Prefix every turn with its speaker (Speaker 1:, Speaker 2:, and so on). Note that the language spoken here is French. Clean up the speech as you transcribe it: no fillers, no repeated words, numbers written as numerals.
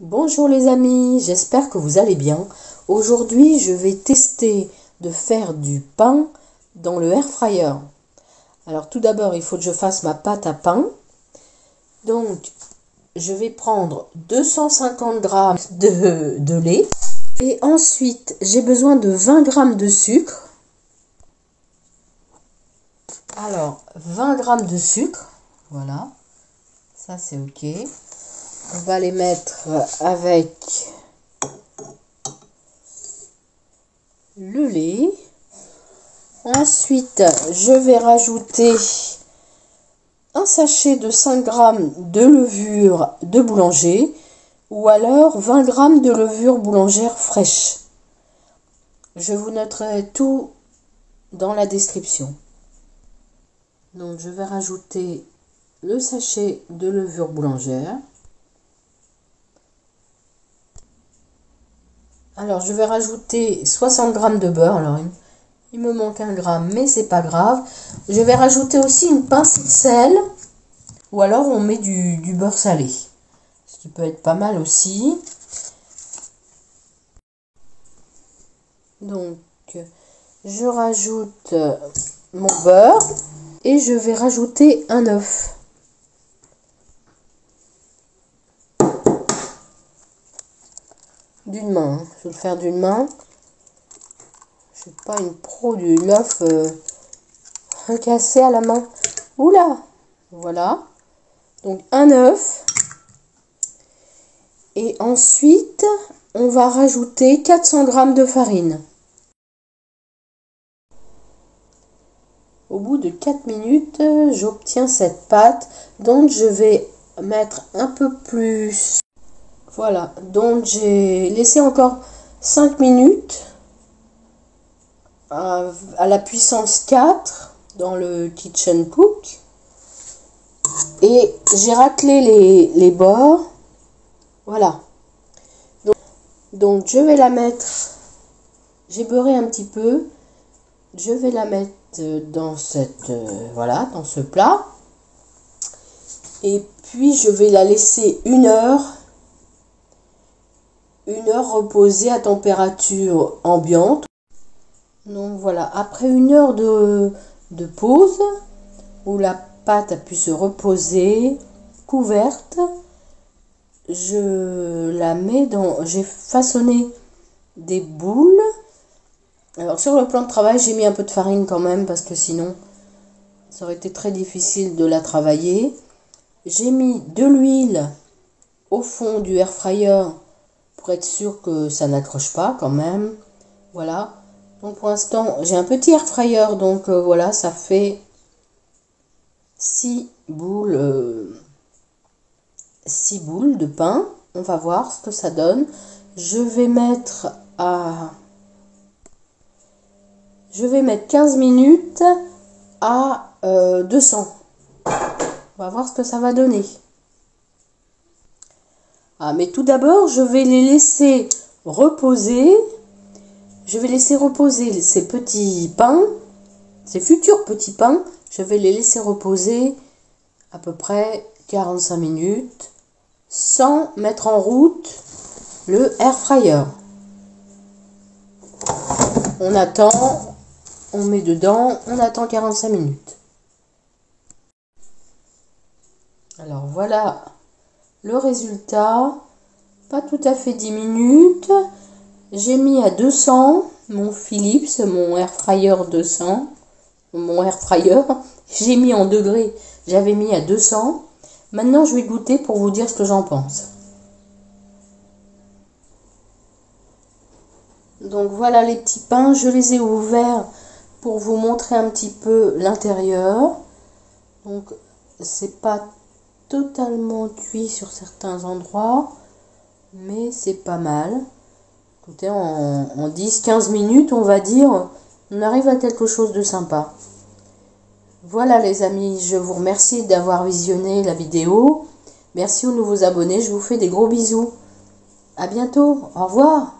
Speaker 1: Bonjour les amis, j'espère que vous allez bien. Aujourd'hui, je vais tester de faire du pain dans le air fryer. Alors tout d'abord, il faut que je fasse ma pâte à pain. Donc, je vais prendre 250 g de lait. Et ensuite, j'ai besoin de 20 g de sucre. Alors, 20 g de sucre, voilà, ça c'est ok. On va les mettre avec le lait. Ensuite, je vais rajouter un sachet de 5 g de levure de boulanger ou alors 20 g de levure boulangère fraîche. Je vous noterai tout dans la description. Donc, je vais rajouter le sachet de levure boulangère. Alors, je vais rajouter 60 g de beurre. Alors, il me manque 1 gramme, mais c'est pas grave. Je vais rajouter aussi une pincée de sel. Ou alors, on met du beurre salé. Ce qui peut être pas mal aussi. Donc, je rajoute mon beurre. Et je vais rajouter un œuf. D'une main, je vais le faire d'une main. Je suis pas une pro du l'œuf cassé à la main. Oula, voilà. Donc un œuf. Et ensuite, on va rajouter 400 g de farine. Au bout de 4 minutes, j'obtiens cette pâte. Donc je vais mettre un peu plus. Voilà, donc j'ai laissé encore 5 minutes à la puissance 4 dans le Kitchen Cook. Et j'ai raclé les bords. Voilà. Donc je vais la mettre, j'ai beurré un petit peu. Je vais la mettre dans cette, voilà, dans ce plat. Et puis je vais la laisser une heure reposer à température ambiante. Donc voilà, après une heure de pause, où la pâte a pu se reposer, couverte, je la mets dans, j'ai façonné des boules. Alors sur le plan de travail, j'ai mis un peu de farine quand même, parce que sinon, ça aurait été très difficile de la travailler. J'ai mis de l'huile au fond du air fryer, pour être sûr que ça n'accroche pas quand même. Voilà. Donc pour l'instant, j'ai un petit air fryer. Donc voilà, ça fait 6 boules de pain. On va voir ce que ça donne. Je vais mettre 15 minutes à 200. On va voir ce que ça va donner. Ah, mais tout d'abord, je vais les laisser reposer. Je vais laisser reposer ces petits pains, ces futurs petits pains. Je vais les laisser reposer à peu près 45 minutes sans mettre en route le air fryer. On attend, on met dedans, on attend 45 minutes. Alors voilà le résultat, pas tout à fait 10 minutes. J'ai mis à 200 mon Philips, mon air fryer 200, mon air fryer. J'ai mis en degrés, j'avais mis à 200. Maintenant, je vais goûter pour vous dire ce que j'en pense. Donc voilà les petits pains, je les ai ouverts pour vous montrer un petit peu l'intérieur. Donc c'est pas totalement cuit sur certains endroits, mais c'est pas mal. Écoutez, en 10-15 minutes, on va dire, on arrive à quelque chose de sympa. Voilà les amis, je vous remercie d'avoir visionné la vidéo. Merci aux nouveaux abonnés, je vous fais des gros bisous. À bientôt, au revoir.